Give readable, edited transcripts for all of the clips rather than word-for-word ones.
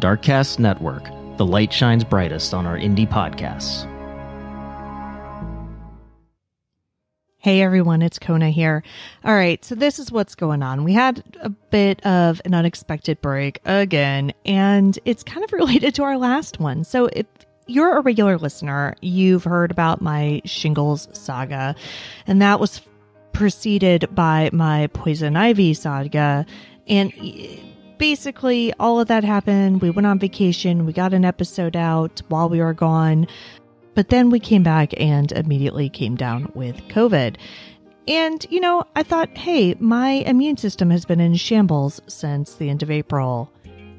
Darkcast Network, the light shines brightest on our indie podcasts. Hey everyone, it's Kona here. All right, so this is what's going on. We had a bit of an unexpected break again, and it's kind of related to our last one. So if you're a regular listener, you've heard about my shingles saga, and that was preceded by my poison ivy saga. And basically, all of that happened. We went on vacation. We got an episode out while we were gone. But then we came back and immediately came down with COVID. And, I thought, hey, my immune system has been in shambles since the end of April.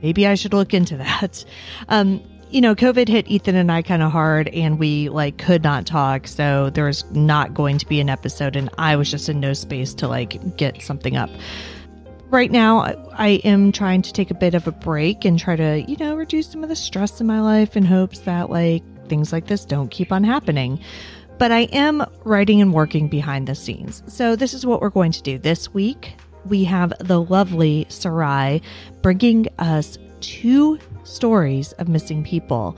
Maybe I should look into that. COVID hit Ethan and I kind of hard, and we could not talk. So there was not going to be an episode, and I was just in no space to get something up. Right now, I am trying to take a bit of a break and try to, reduce some of the stress in my life in hopes that things like this don't keep on happening. But I am writing and working behind the scenes. So this is what we're going to do. This week, we have the lovely Suzie bringing us 2 stories of missing people.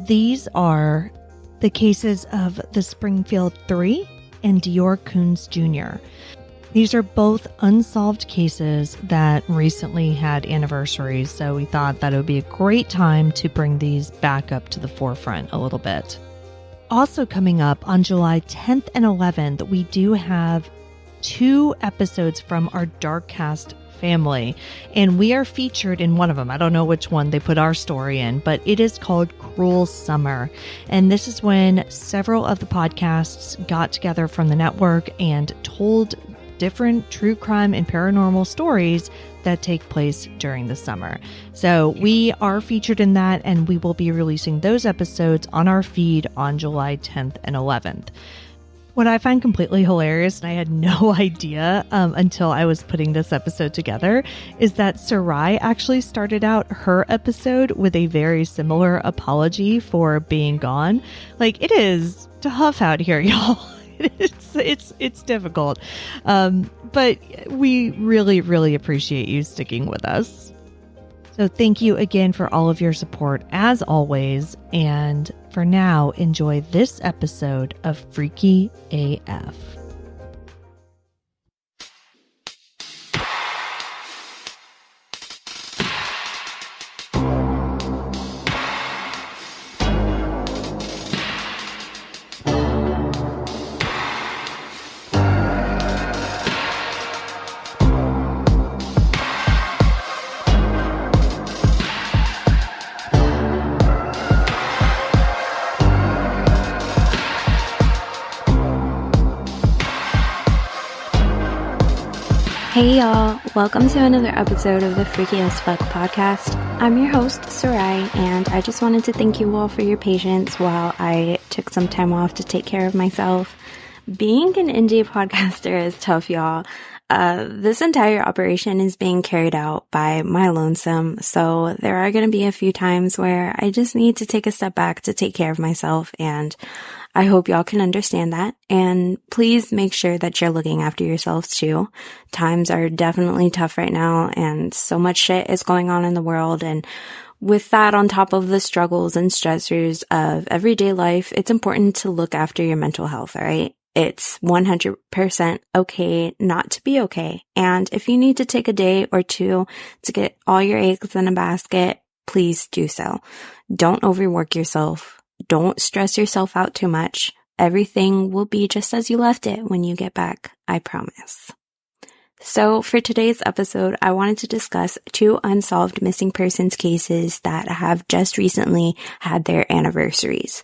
These are the cases of the Springfield 3 and DeOrr Kunz Jr. These are both unsolved cases that recently had anniversaries, so we thought that it would be a great time to bring these back up to the forefront a little bit. Also coming up on July 10th and 11th, we do have 2 episodes from our Darkcast family, and we are featured in one of them. I don't know which one they put our story in, but it is called Cruel Summer. And this is when several of the podcasts got together from the network and told different true crime and paranormal stories that take place during the summer. So we are featured in that, and we will be releasing those episodes on our feed on July 10th and 11th. What I find completely hilarious, and I had no idea until I was putting this episode together, is that Suzie actually started out her episode with a very similar apology for being gone. It is tough out here, y'all. It's difficult. But we really, really appreciate you sticking with us. So thank you again for all of your support as always. And for now, enjoy this episode of Freaky AF. Hey y'all, welcome to another episode of the Freaky as Fuck podcast. I'm your host, Suzie, and I just wanted to thank you all for your patience while I took some time off to take care of myself. Being an indie podcaster is tough, y'all. This entire operation is being carried out by my lonesome, so there are going to be a few times where I just need to take a step back to take care of myself, and I hope y'all can understand that. And please make sure that you're looking after yourselves too. Times are definitely tough right now, and so much shit is going on in the world, and with that on top of the struggles and stressors of everyday life, it's important to look after your mental health, alright? It's 100% okay not to be okay. And if you need to take a day or two to get all your eggs in a basket, please do so. Don't overwork yourself. Don't stress yourself out too much. Everything will be just as you left it when you get back, I promise. So for today's episode, I wanted to discuss 2 unsolved missing persons cases that have just recently had their anniversaries.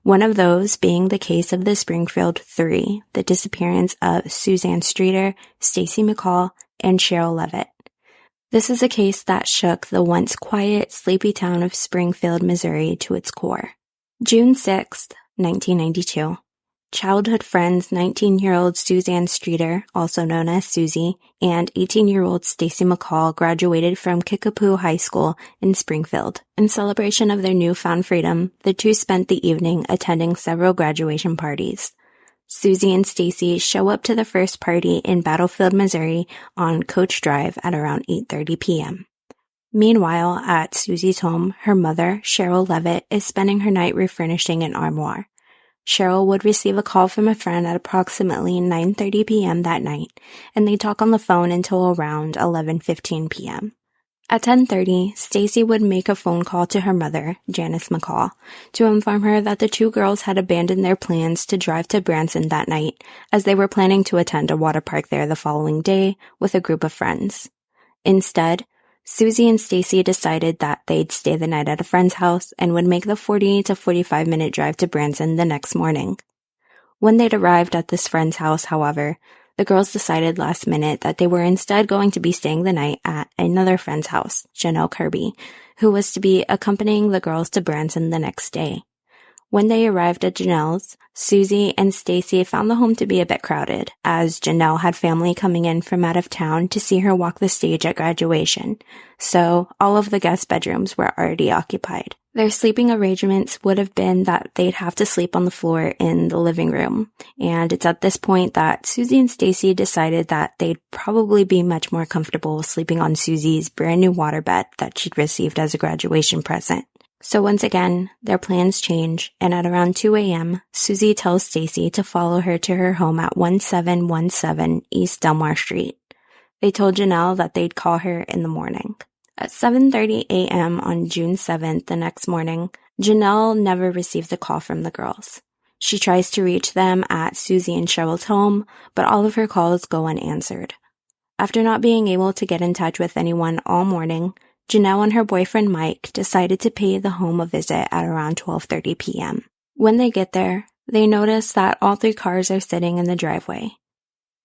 One of those being the case of the Springfield 3, the disappearance of Suzanne Streeter, Stacy McCall, and Sherrill Levitt. This is a case that shook the once quiet, sleepy town of Springfield, Missouri to its core. June 6th, 1992. Childhood friends 19-year-old Suzanne Streeter, also known as Suzie, and 18-year-old Stacy McCall graduated from Kickapoo High School in Springfield. In celebration of their newfound freedom, the 2 spent the evening attending several graduation parties. Suzie and Stacy show up to the first party in Battlefield, Missouri on Coach Drive at around 8:30 p.m. Meanwhile, at Suzie's home, her mother, Sherrill Levitt, is spending her night refurnishing an armoire. Sherrill would receive a call from a friend at approximately 9:30 p.m. that night, and they talk on the phone until around 11:15 p.m. At 10:30, Stacy would make a phone call to her mother, Janice McCall, to inform her that the two girls had abandoned their plans to drive to Branson that night, as they were planning to attend a water park there the following day with a group of friends. Instead, Suzie and Stacy decided that they'd stay the night at a friend's house and would make the 40 to 45-minute drive to Branson the next morning. When they'd arrived at this friend's house, however, the girls decided last minute that they were instead going to be staying the night at another friend's house, Janelle Kirby, who was to be accompanying the girls to Branson the next day. When they arrived at Janelle's, Suzie and Stacy found the home to be a bit crowded, as Janelle had family coming in from out of town to see her walk the stage at graduation, so all of the guest bedrooms were already occupied. Their sleeping arrangements would have been that they'd have to sleep on the floor in the living room, and it's at this point that Suzie and Stacy decided that they'd probably be much more comfortable sleeping on Suzie's brand new waterbed that she'd received as a graduation present. So once again, their plans change, and at around 2 a.m., Suzie tells Stacy to follow her to her home at 1717 East Delmar Street. They told Janelle that they'd call her in the morning. At 7:30 a.m. on June 7th, the next morning, Janelle never received a call from the girls. She tries to reach them at Suzie and Sherrill's home, but all of her calls go unanswered. After not being able to get in touch with anyone all morning, Janelle and her boyfriend Mike decided to pay the home a visit at around 12:30 p.m. When they get there, they notice that all three cars are sitting in the driveway.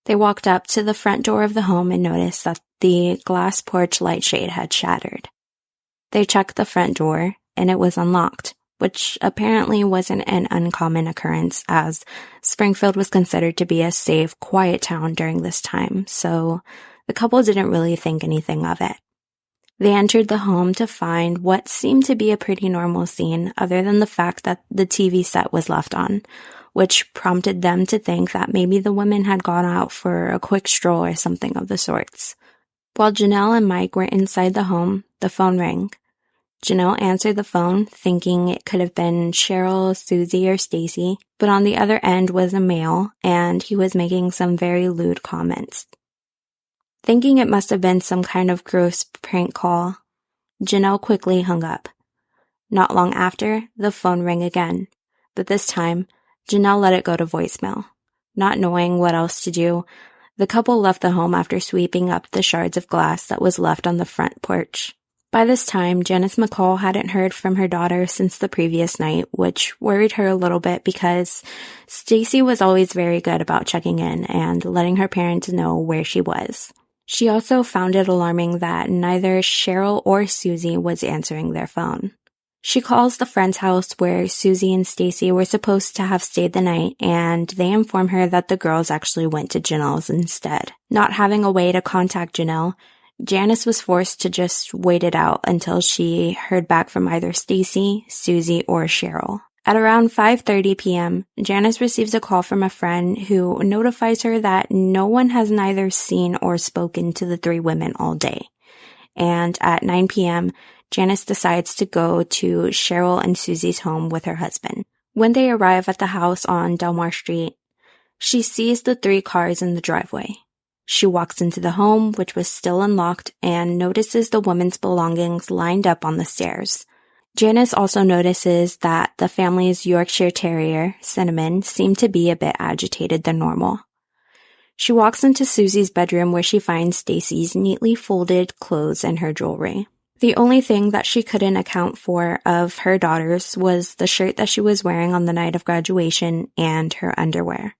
They walked up to the front door of the home and noticed that the glass porch light shade had shattered. They checked the front door, and it was unlocked, which apparently wasn't an uncommon occurrence, as Springfield was considered to be a safe, quiet town during this time, so the couple didn't really think anything of it. They entered the home to find what seemed to be a pretty normal scene, other than the fact that the TV set was left on, which prompted them to think that maybe the women had gone out for a quick stroll or something of the sorts. While Janelle and Mike were inside the home, the phone rang. Janelle answered the phone, thinking it could have been Sherrill, Suzie, or Stacy, but on the other end was a male, and he was making some very lewd comments. Thinking it must have been some kind of gross prank call, Janelle quickly hung up. Not long after, the phone rang again, but this time, Janelle let it go to voicemail. Not knowing what else to do, the couple left the home after sweeping up the shards of glass that was left on the front porch. By this time, Janice McCall hadn't heard from her daughter since the previous night, which worried her a little bit because Stacy was always very good about checking in and letting her parents know where she was. She also found it alarming that neither Sherrill or Suzie was answering their phone. She calls the friend's house where Suzie and Stacy were supposed to have stayed the night, and they inform her that the girls actually went to Janelle's instead. Not having a way to contact Janelle, Janice was forced to just wait it out until she heard back from either Stacy, Suzie, or Sherrill. At around 5:30 p.m., Janice receives a call from a friend who notifies her that no one has neither seen or spoken to the three women all day. And at 9 p.m., Janice decides to go to Sherrill and Suzie's home with her husband. When they arrive at the house on Delmar Street, she sees the three cars in the driveway. She walks into the home, which was still unlocked, and notices the woman's belongings lined up on the stairs. Janice also notices that the family's Yorkshire Terrier, Cinnamon, seemed to be a bit agitated than normal. She walks into Suzie's bedroom where she finds Stacy's neatly folded clothes and her jewelry. The only thing that she couldn't account for of her daughter's was the shirt that she was wearing on the night of graduation and her underwear.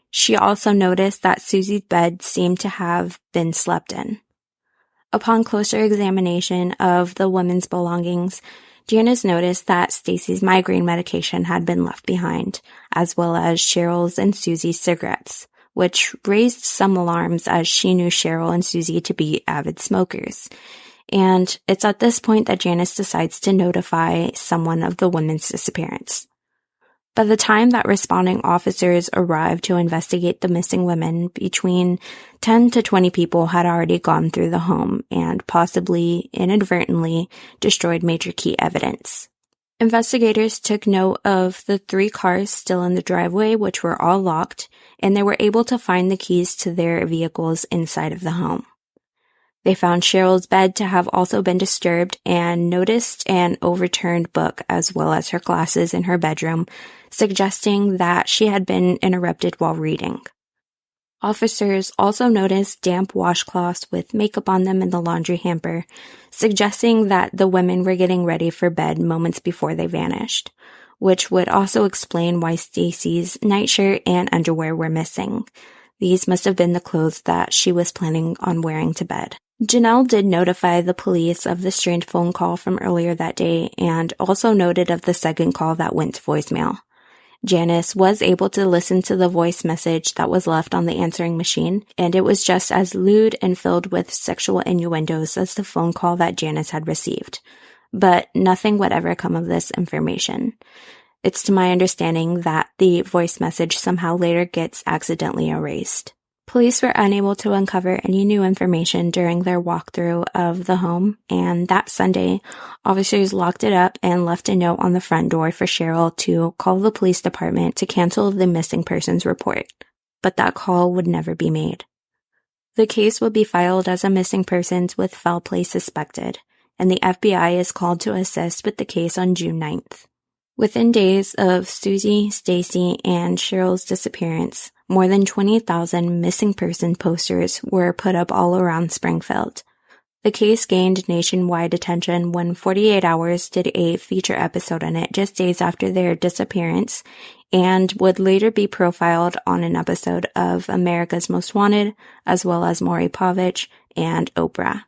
She also noticed that Suzie's bed seemed to have been slept in. Upon closer examination of the woman's belongings, Janice noticed that Stacy's migraine medication had been left behind, as well as Sherrill's and Suzie's cigarettes, which raised some alarms as she knew Sherrill and Suzie to be avid smokers. And it's at this point that Janice decides to notify someone of the women's disappearance. By the time that responding officers arrived to investigate the missing women, between 10 to 20 people had already gone through the home and possibly inadvertently destroyed major key evidence. Investigators took note of the 3 cars still in the driveway, which were all locked, and they were able to find the keys to their vehicles inside of the home. They found Sherrill's bed to have also been disturbed and noticed an overturned book as well as her glasses in her bedroom, suggesting that she had been interrupted while reading. Officers also noticed damp washcloths with makeup on them in the laundry hamper, suggesting that the women were getting ready for bed moments before they vanished, which would also explain why Stacy's nightshirt and underwear were missing. These must have been the clothes that she was planning on wearing to bed. Janelle did notify the police of the strange phone call from earlier that day and also noted of the second call that went to voicemail. Janice was able to listen to the voice message that was left on the answering machine, and it was just as lewd and filled with sexual innuendos as the phone call that Janice had received. But nothing would ever come of this information. It's to my understanding that the voice message somehow later gets accidentally erased. Police were unable to uncover any new information during their walkthrough of the home, and that Sunday, officers locked it up and left a note on the front door for Sherrill to call the police department to cancel the missing persons report, but that call would never be made. The case would be filed as a missing persons with foul play suspected, and the FBI is called to assist with the case on June 9th. Within days of Suzie, Stacy, and Sherrill's disappearance, more than 20,000 missing person posters were put up all around Springfield. The case gained nationwide attention when 48 Hours did a feature episode on it just days after their disappearance, and would later be profiled on an episode of America's Most Wanted, as well as Maury Povich and Oprah.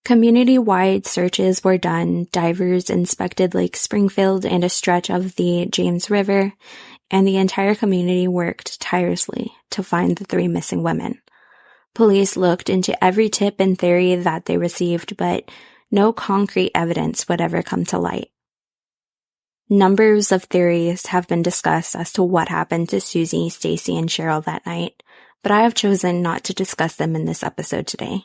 Community-wide searches were done, divers inspected Lake Springfield and a stretch of the James River, and the entire community worked tirelessly to find the 3 missing women. Police looked into every tip and theory that they received, but no concrete evidence would ever come to light. Numbers of theories have been discussed as to what happened to Suzie, Stacy, and Sherrill that night, but I have chosen not to discuss them in this episode today.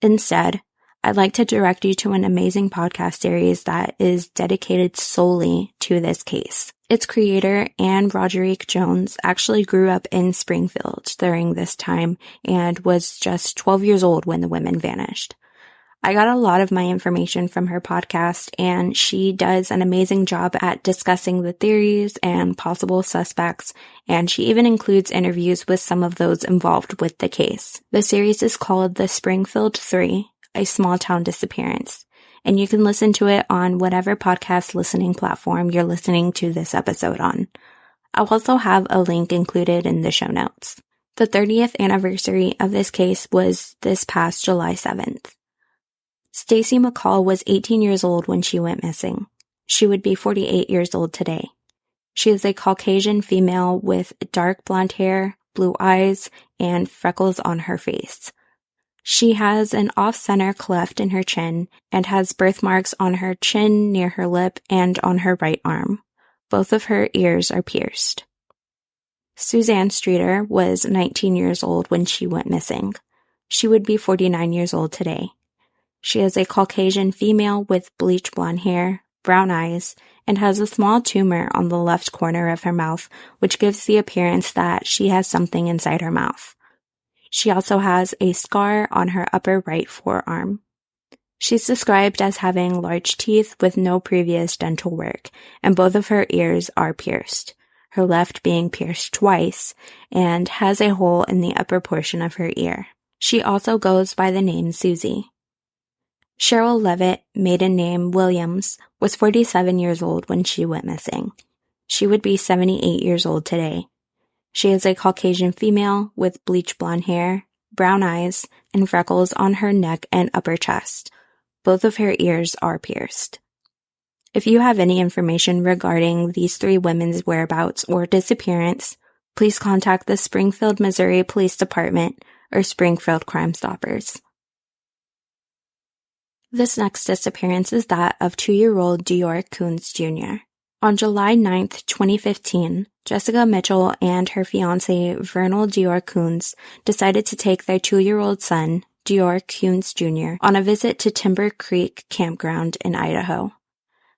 Instead, I'd like to direct you to an amazing podcast series that is dedicated solely to this case. Its creator, Anne Roderick Jones, actually grew up in Springfield during this time and was just 12 years old when the women vanished. I got a lot of my information from her podcast, and she does an amazing job at discussing the theories and possible suspects, and she even includes interviews with some of those involved with the case. The series is called The Springfield 3, A Small Town Disappearance, and you can listen to it on whatever podcast listening platform you're listening to this episode on. I'll also have a link included in the show notes. The 30th anniversary of this case was this past July 7th. Stacy McCall was 18 years old when she went missing. She would be 48 years old today. She is a Caucasian female with dark blonde hair, blue eyes, and freckles on her face. She has an off-center cleft in her chin and has birthmarks on her chin, near her lip, and on her right arm. Both of her ears are pierced. Suzanne Streeter was 19 years old when she went missing. She would be 49 years old today. She is a Caucasian female with bleach blonde hair, brown eyes, and has a small tumor on the left corner of her mouth, which gives the appearance that she has something inside her mouth. She also has a scar on her upper right forearm. She's described as having large teeth with no previous dental work, and both of her ears are pierced, her left being pierced twice, and has a hole in the upper portion of her ear. She also goes by the name Suzie. Sherrill Levitt, maiden name Williams, was 47 years old when she went missing. She would be 78 years old today. She is a Caucasian female with bleach blonde hair, brown eyes, and freckles on her neck and upper chest. Both of her ears are pierced. If you have any information regarding these 3 women's whereabouts or disappearance, please contact the Springfield, Missouri Police Department or Springfield Crimestoppers. This next disappearance is that of 2-year-old DeOrr Kunz Jr. On July 9th, 2015, Jessica Mitchell and her fiancé, Vernal DeOrr Kunz, decided to take their 2-year-old son, DeOrr Kunz Jr., on a visit to Timber Creek Campground in Idaho.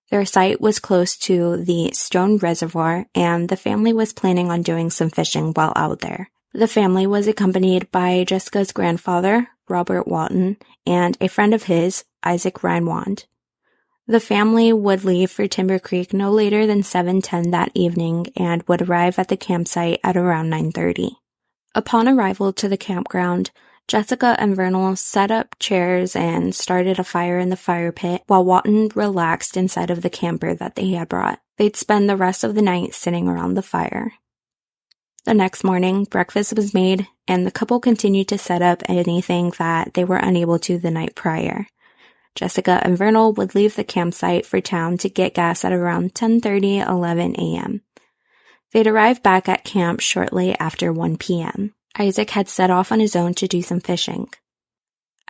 Their site was close to the Stone Reservoir, and the family was planning on doing some fishing while out there. The family was accompanied by Jessica's grandfather, Robert Walton, and a friend of his, Isaac Reinwand. The family would leave for Timber Creek no later than 7:10 that evening and would arrive at the campsite at around 9:30. Upon arrival to the campground, Jessica and Vernal set up chairs and started a fire in the fire pit while Walton relaxed inside of the camper that they had brought. They'd spend the rest of the night sitting around the fire. The next morning, breakfast was made, and the couple continued to set up anything that they were unable to the night prior. Jessica and Vernal would leave the campsite for town to get gas at around 10:30-11 a.m. They'd arrive back at camp shortly after 1 p.m. Isaac had set off on his own to do some fishing.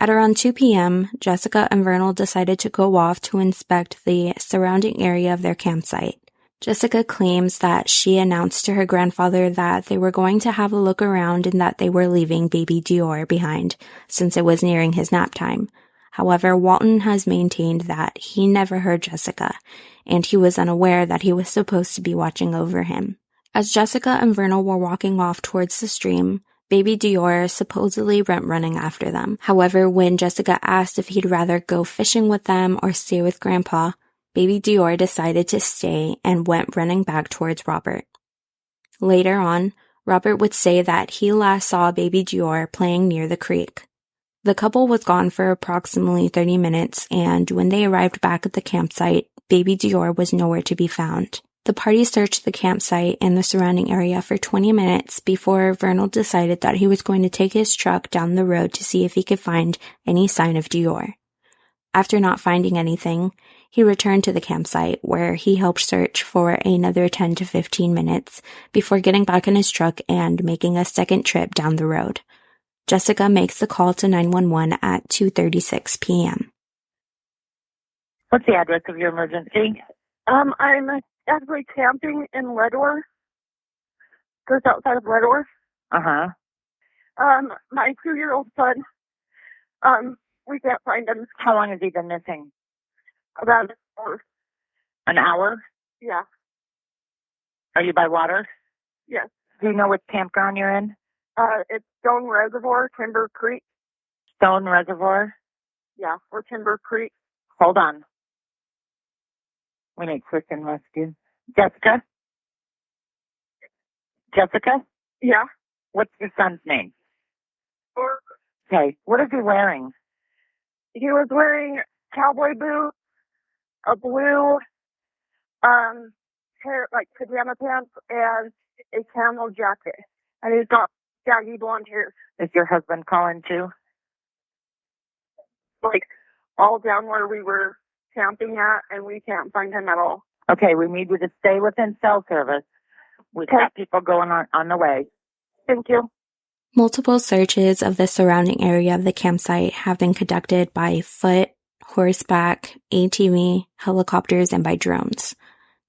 At around 2 p.m., Jessica and Vernal decided to go off to inspect the surrounding area of their campsite. Jessica claims that she announced to her grandfather that they were going to have a look around and that they were leaving baby DeOrr behind since it was nearing his nap time. However, Walton has maintained that he never heard Jessica, and he was unaware that he was supposed to be watching over him. As Jessica and Vernal were walking off towards the stream, baby DeOrr supposedly went running after them. However, when Jessica asked if he'd rather go fishing with them or stay with Grandpa, baby DeOrr decided to stay and went running back towards Robert. Later on, Robert would say that he last saw baby DeOrr playing near the creek. The couple was gone for approximately 30 minutes, and when they arrived back at the campsite, baby DeOrr was nowhere to be found. The party searched the campsite and the surrounding area for 20 minutes before Vernal decided that he was going to take his truck down the road to see if he could find any sign of DeOrr. After not finding anything, he returned to the campsite where he helped search for another 10 to 15 minutes before getting back in his truck and making a second trip down the road. Jessica makes the call to 911 at 2:36 p.m. What's the address of your emergency? I'm actually camping in Ledor, just outside of Ledor. Uh-huh. My 2-year-old son, we can't find him. How long has he been missing? About an hour. An hour? Yeah. Are you by water? Yes. Do you know which campground you're in? It's Stone Reservoir, Timber Creek. Stone Reservoir? Yeah, or Timber Creek. Hold on. We need quick and rescue. Jessica? Jessica? Yeah. What's your son's name? Or Okay. What is he wearing? he was wearing cowboy boots, a blue, pajama pants, and a camel jacket. And he's got shaggy blonde hair. Is your husband calling too? Like, all down where we were camping at, and we can't find him at all. Okay, we need you to stay within cell service. We've got people going on the way. Thank you. Multiple searches of the surrounding area of the campsite have been conducted by foot, horseback, ATV, helicopters, and by drones.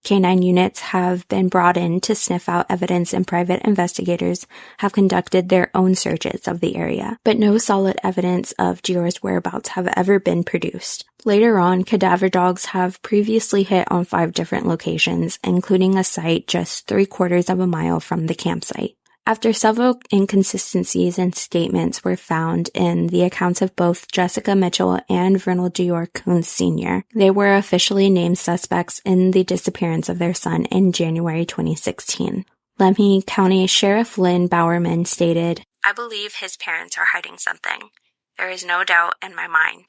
Canine units have been brought in to sniff out evidence, and private investigators have conducted their own searches of the area, but no solid evidence of DeOrr's whereabouts have ever been produced. Later on, cadaver dogs have previously hit on 5 different locations, including a site just 3/4 of a mile from the campsite. After several inconsistencies and statements were found in the accounts of both Jessica Mitchell and Vernal DeOrr Kunz Sr., they were officially named suspects in the disappearance of their son in January 2016. Lemhi County Sheriff Lynn Bowerman stated, "I believe his parents are hiding something. There is no doubt in my mind.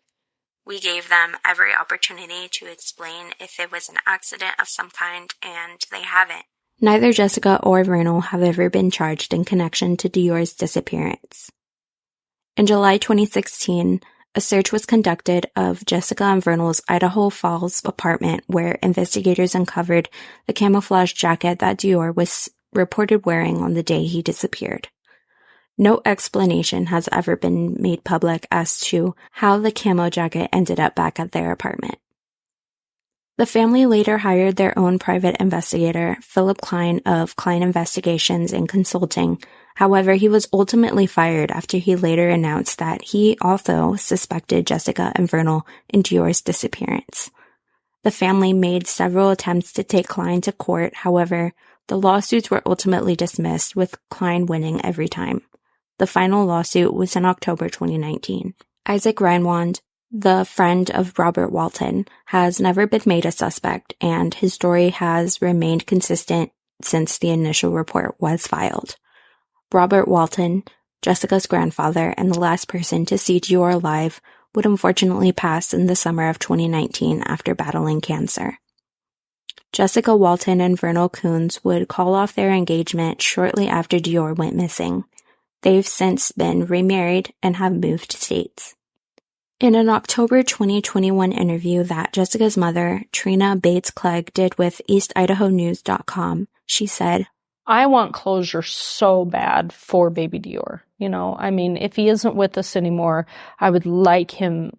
We gave them every opportunity to explain if it was an accident of some kind, and they haven't." Neither Jessica or Vernal have ever been charged in connection to DeOrr's disappearance. In July 2016, a search was conducted of Jessica and Vernal's Idaho Falls apartment, where investigators uncovered the camouflage jacket that DeOrr was reported wearing on the day he disappeared. No explanation has ever been made public as to how the camo jacket ended up back at their apartment. The family later hired their own private investigator, Philip Klein of Klein Investigations and Consulting. However, he was ultimately fired after he later announced that he also suspected Jessica and Vernal in DeOrr's disappearance. The family made several attempts to take Klein to court. However, the lawsuits were ultimately dismissed, with Klein winning every time. The final lawsuit was in October 2019. Isaac Reinwand, the friend of Robert Walton, has never been made a suspect, and his story has remained consistent since the initial report was filed. Robert Walton, Jessica's grandfather and the last person to see DeOrr alive, would unfortunately pass in the summer of 2019 after battling cancer. Jessica Walton and Vernal Kunz would call off their engagement shortly after DeOrr went missing. They've since been remarried and have moved states. In an October 2021 interview that Jessica's mother, Trina Bates-Clegg, did with EastIdahoNews.com, she said, I want closure so bad for baby DeOrr. If he isn't with us anymore, I would like him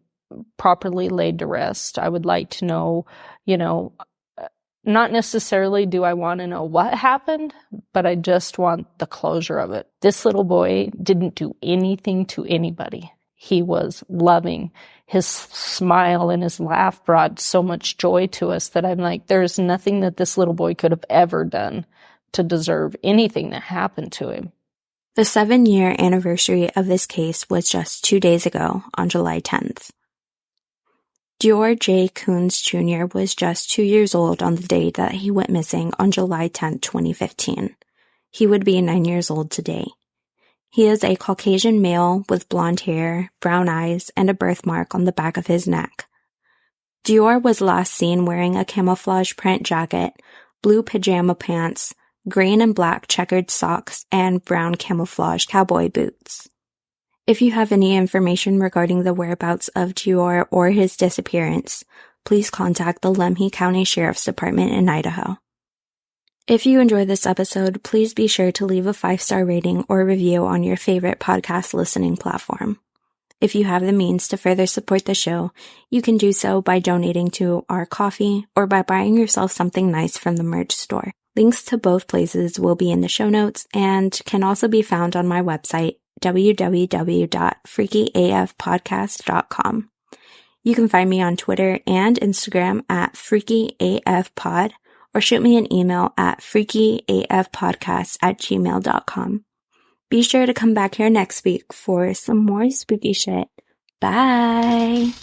properly laid to rest. I would like to know, not necessarily do I want to know what happened, but I just want the closure of it. This little boy didn't do anything to anybody. He was loving. His smile and his laugh brought so much joy to us that I'm like, there's nothing that this little boy could have ever done to deserve anything that happened to him. The 7-year anniversary of this case was just 2 days ago, on July 10th. DeOrr J. Kunz Jr. was just 2 years old on the day that he went missing on July 10, 2015. He would be 9 years old today. He is a Caucasian male with blonde hair, brown eyes, and a birthmark on the back of his neck. DeOrr was last seen wearing a camouflage print jacket, blue pajama pants, green and black checkered socks, and brown camouflage cowboy boots. If you have any information regarding the whereabouts of DeOrr or his disappearance, please contact the Lemhi County Sheriff's Department in Idaho. If you enjoyed this episode, please be sure to leave a 5-star rating or review on your favorite podcast listening platform. If you have the means to further support the show, you can do so by donating to our coffee or by buying yourself something nice from the merch store. Links to both places will be in the show notes and can also be found on my website, www.freakyafpodcast.com. You can find me on Twitter and Instagram at freakyafpod, or shoot me an email at freakyafpodcast@gmail.com. Be sure to come back here next week for some more spooky shit. Bye!